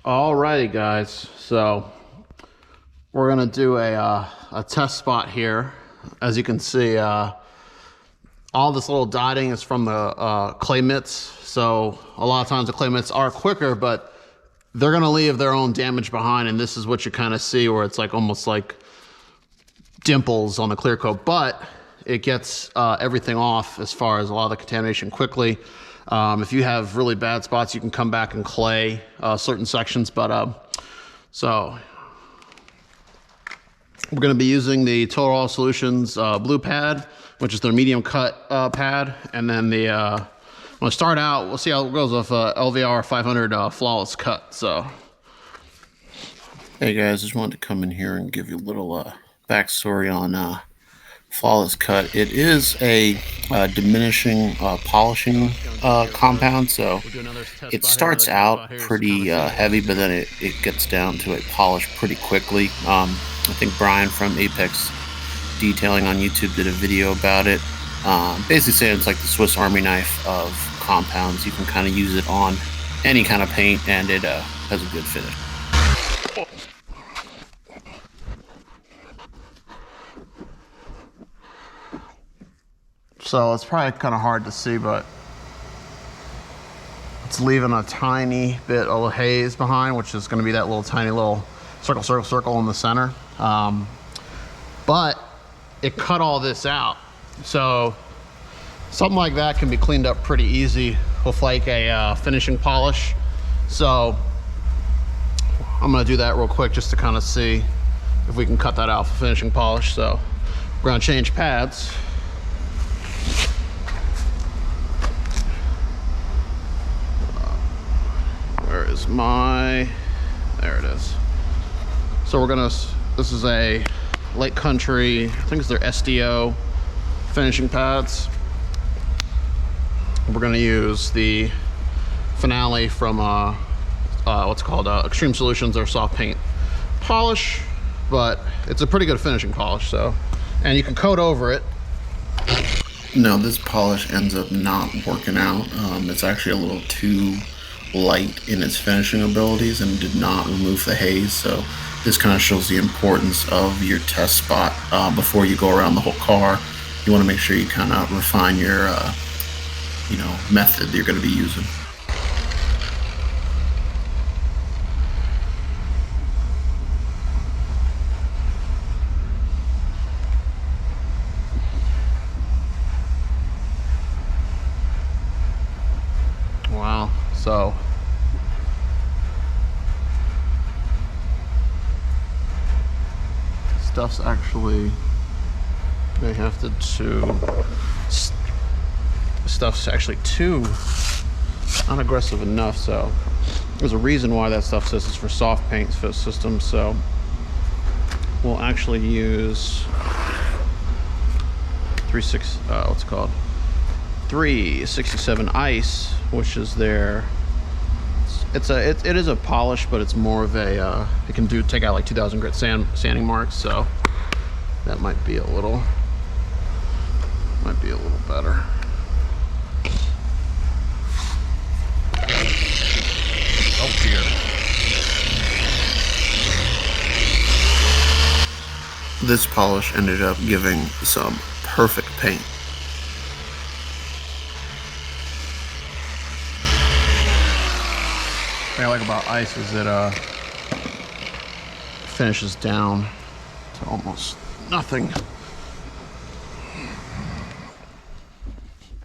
Alrighty guys, so we're gonna do a test spot here. As you can see, all this little dotting is from the clay mitts. So a lot of times the clay mitts are quicker, but they're gonna leave their own damage behind, and this is what you kind of see where it's like almost like dimples on the clear coat, but it gets everything off as far as a lot of the contamination quickly. If you have really bad spots, you can come back and clay certain sections, but so we're going to be using the Total Solutions blue pad, which is their medium cut pad, and then the I'm going to start out, we'll see how it goes with LVR 500 flawless cut. So hey guys, just wanted to come in here and give you a little backstory on flawless cut. It is a diminishing polishing compound, so it starts out pretty heavy, but then it gets down to a polish pretty quickly. I think Brian from Apex Detailing on YouTube did a video about it, basically saying it's like the Swiss Army knife of compounds. You can kind of use it on any kind of paint and it has a good finish. So it's probably kind of hard to see, but it's leaving a tiny bit of haze behind, which is going to be that little tiny little circle in the center. But it cut all this out. So something like that can be cleaned up pretty easy with like a finishing polish. So I'm going to do that real quick just to kind of see if we can cut that out for finishing polish. So we're going to change pads. Where is my, there it is. So we're gonna, this is a Lake Country, I think it's their SDO finishing pads. We're gonna use the Finale from what's called Xtreme Solutions, their soft paint polish, but it's a pretty good finishing polish. So, and you can coat over it. Now this polish ends up not working out. It's actually a little too light in its finishing abilities and did not remove the haze. So this kind of shows the importance of your test spot before you go around the whole car. You want to make sure you kind of refine your method that you're going to be using. Wow, so stuff's actually, they have to stuff's actually too unaggressive enough. So there's a reason why that stuff says it's for soft paint system. So we'll actually use 367 ice, which is their, it is a polish, but it's more of a it can take out like 2000 grit sanding marks. So that might be a little better. Oh dear. This polish ended up giving some perfect paint. What I like about ice is it finishes down to almost nothing.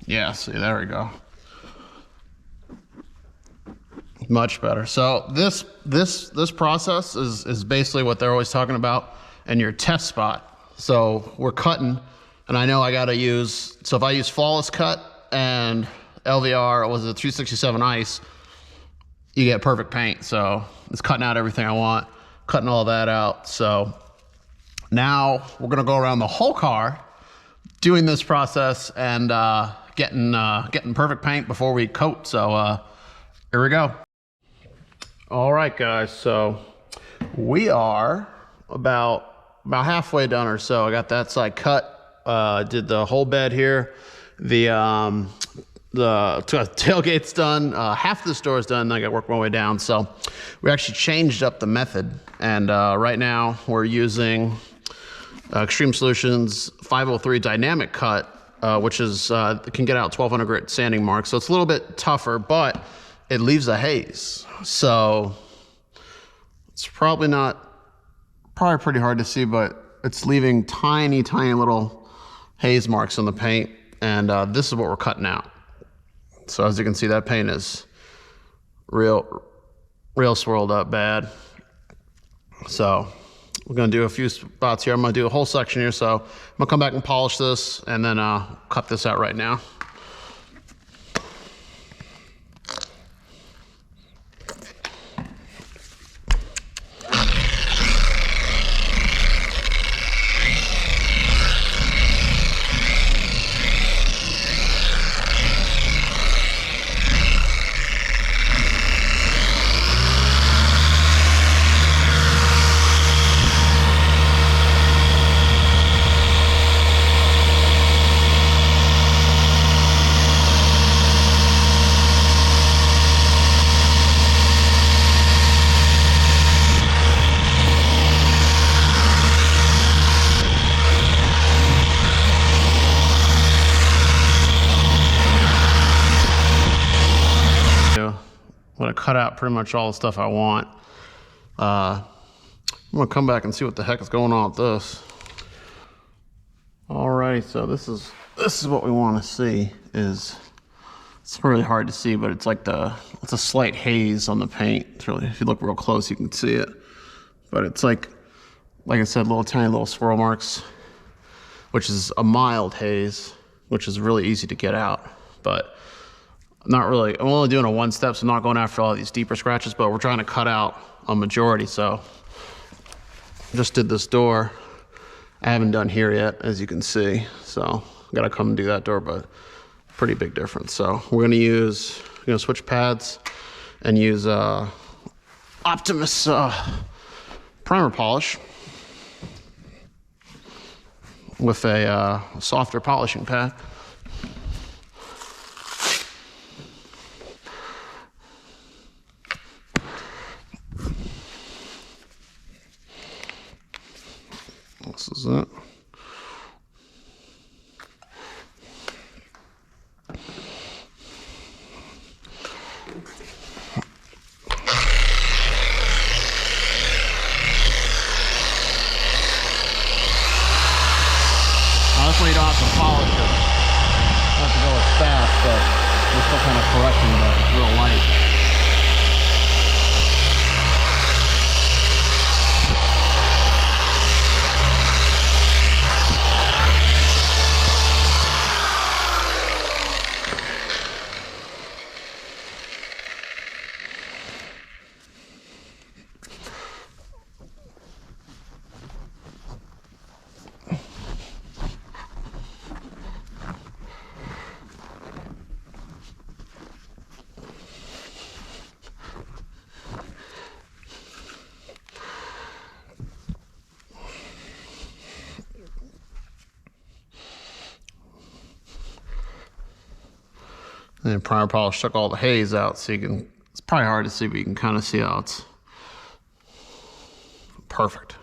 Yeah, see, there we go. Much better. So this process is basically what they're always talking about in your test spot. So we're cutting, and I know I gotta use, so if I use flawless cut and LVR was a 367 ice, you get perfect paint. So it's cutting out everything I want, cutting all that out. So now we're gonna go around the whole car doing this process and getting perfect paint before we coat. So here we go. All right guys, so we are about halfway done or so. I got that side cut, did the whole bed here. The tailgate's done. Half of the store is done. Then I got to work my way down. So we actually changed up the method. And right now we're using Xtreme Solutions 503 dynamic cut, which is can get out 1200 grit sanding marks. So it's a little bit tougher, but it leaves a haze. So it's probably pretty hard to see, but it's leaving tiny, tiny little haze marks on the paint. And this is what we're cutting out. So as you can see, that paint is real swirled up bad. So we're gonna do a few spots here. I'm gonna do a whole section here. So I'm gonna come back and polish this and then cut this out right now. I'm gonna cut out pretty much all the stuff I want. I'm gonna come back and see what the heck is going on with this. Alrighty, so this is what we want to see. It's really hard to see, but it's like it's a slight haze on the paint. It's really, if you look real close, you can see it. But it's like I said, tiny little swirl marks, which is a mild haze, which is really easy to get out. But not really. I'm only doing a one step, so I'm not going after all these deeper scratches, but we're trying to cut out a majority. So just did this door. I haven't done here yet, as you can see. So I gotta come and do that door, but pretty big difference. So we're gonna switch pads and use Optimus primer polish with a softer polishing pad. This is it. Honestly, you don't have to polish it. You don't have to go as fast, but we're still kind of correcting that. It's real light. And primer polish took all the haze out, so you can, it's probably hard to see, but you can kind of see how it's perfect.